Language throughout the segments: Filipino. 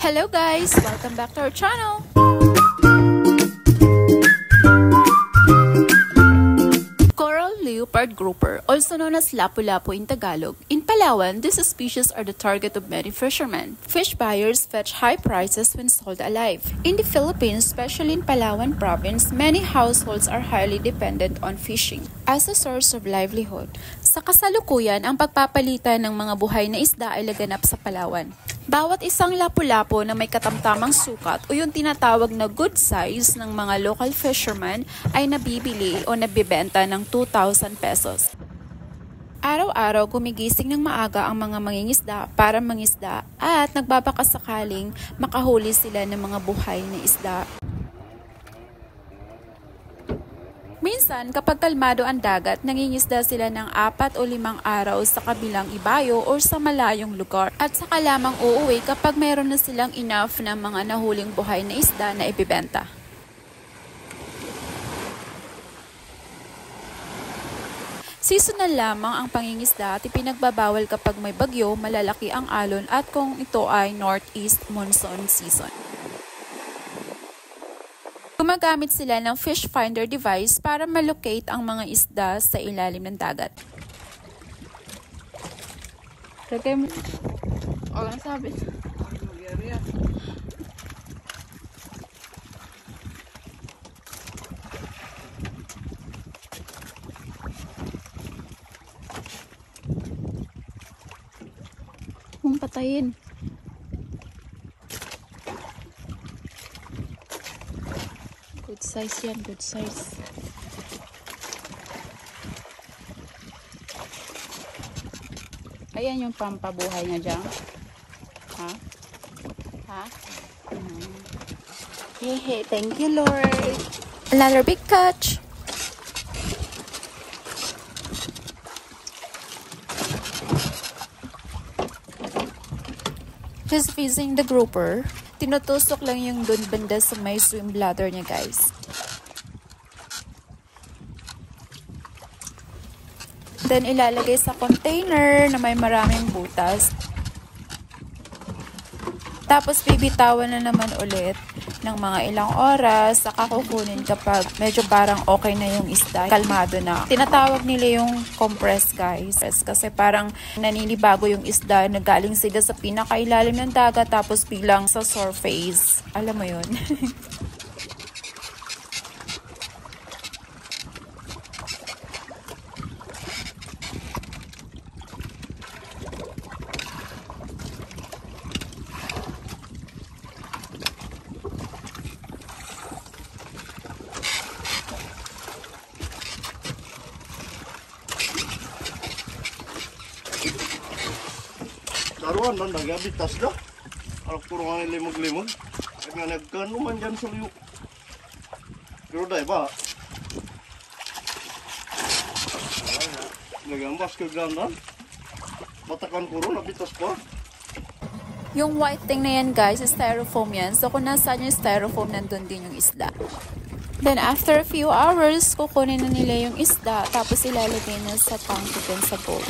Hello guys! Welcome back to our channel! Coral leopard grouper, also known as lapu-lapu in Tagalog. In Palawan, these species are the target of many fishermen. Fish buyers fetch high prices when sold alive. In the Philippines, especially in Palawan province, many households are highly dependent on fishing as a source of livelihood. Sa kasalukuyan, ang pagpapalitan ng mga buhay na isda ay laganap sa Palawan. Bawat isang lapu-lapu na may katamtamang sukat o yung tinatawag na good size ng mga local fishermen ay nabibili o nabibenta ng 2,000 pesos. Araw-araw gumigising ng maaga ang mga mangingisda para mangisda at nagbabakasakaling makahuli sila ng mga buhay na isda. Minsan, kapag kalmado ang dagat, nangingisda sila ng 4 o 5 araw sa kabilang ibayo o sa malayong lugar. At saka lamang uuwi kapag mayroon na silang enough ng mga nahuling buhay na isda na ibibenta. Seasonal lamang ang pangingisda at ipinagbabawal kapag may bagyo, malalaki ang alon at kung ito ay northeast monsoon season. Gumagamit sila ng fish finder device para malocate ang mga isda sa ilalim ng dagat. Lagay mo. O, ang sabi. Kung patayin. Good size yan, good size. Ayan yung pampabuhay niya dyan. Ha? Ha? Hehe, thank you Lord. Another big catch. Just facing the grouper. Tinutusok lang yung dun banda sa may swim bladder niya, guys. Then, ilalagay sa container na may maraming butas. Tapos, bibitawan na naman ulit ng mga ilang oras. Saka kukunin kapag medyo parang okay na yung isda. Kalmado na. Tinatawag nila yung compress, guys. Kasi parang naninibago yung isda na galing sila sa pinakailalim ng dagat tapos bilang sa surface. Alam mo yun? Daruan man nagabitas da. Arap ko nga limog-limog. Ay nga nagkano man dyan sa liyo. Pero day ba? Nagambas ka gandan. Matakan ko ron, nabitas pa. Yung white thing na yan, guys, styrofoam yan. So, kung nasaan yung styrofoam, nandun din yung isda. Then, after a few hours, kukunin na nila yung isda. Tapos, ilalagay na sa tank din sa bowl.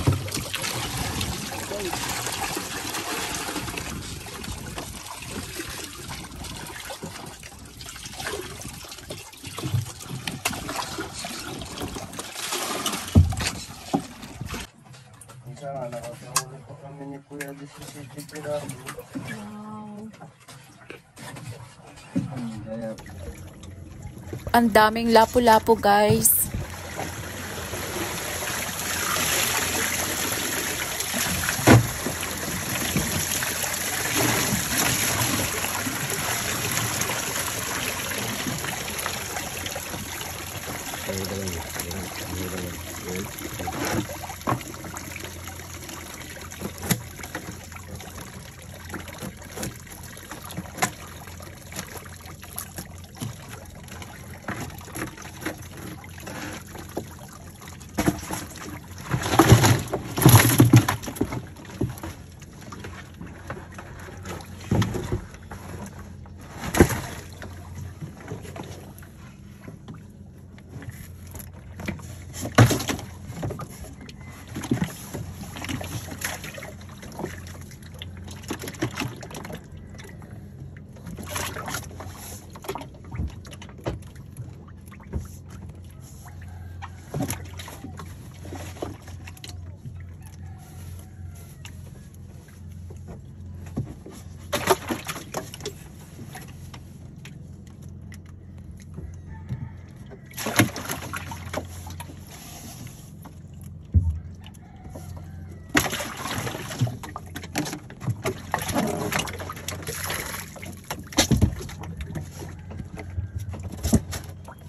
Nakakahuli pa kami ni Kuya di sa CCTV namin. Wow. Ang daming lapu-lapu, guys.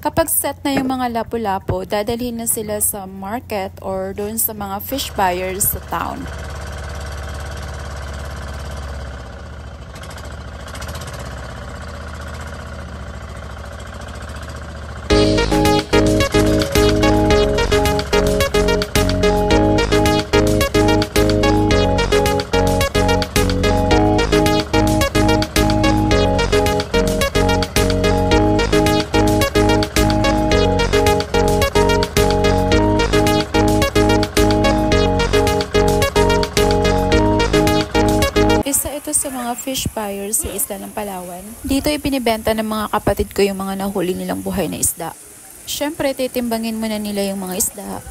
Kapag set na yung mga lapu-lapu, dadalhin na sila sa market or doon sa mga fish buyers sa town. Sa mga fish buyers sa isla ng Palawan. Dito ipinibenta ng mga kapatid ko yung mga nahuli nilang buhay na isda. Siyempre, titimbangin muna nila yung mga isda.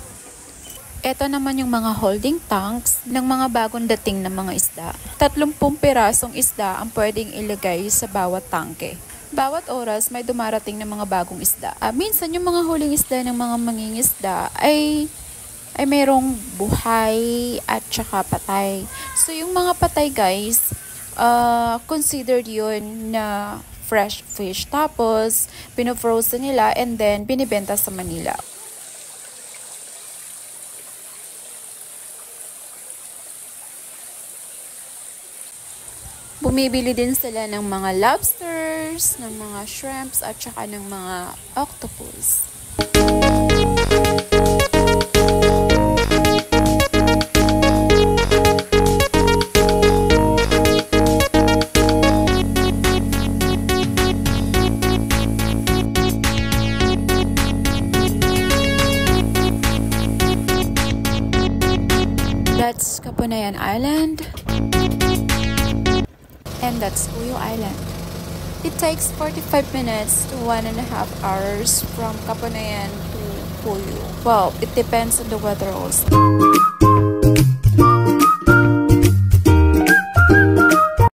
Ito naman yung mga holding tanks ng mga bagong dating ng mga isda. 30 pirasong isda ang pwedeng ilagay sa bawat tangke. Bawat oras may dumarating ng mga bagong isda. Minsan yung mga huling isda ng mga mangingisda ay mayroong buhay at saka patay. So yung mga patay guys, considered yun na fresh fish. Tapos, pinofrozen nila and then binibenta sa Manila. Bumibili din sila ng mga lobsters, ng mga shrimps, at saka ng mga octopus. That's Kapunayan Island, and that's Puyo Island. It takes 45 minutes to 1.5 hours from Kapunayan to Puyo. Well, it depends on the weather also.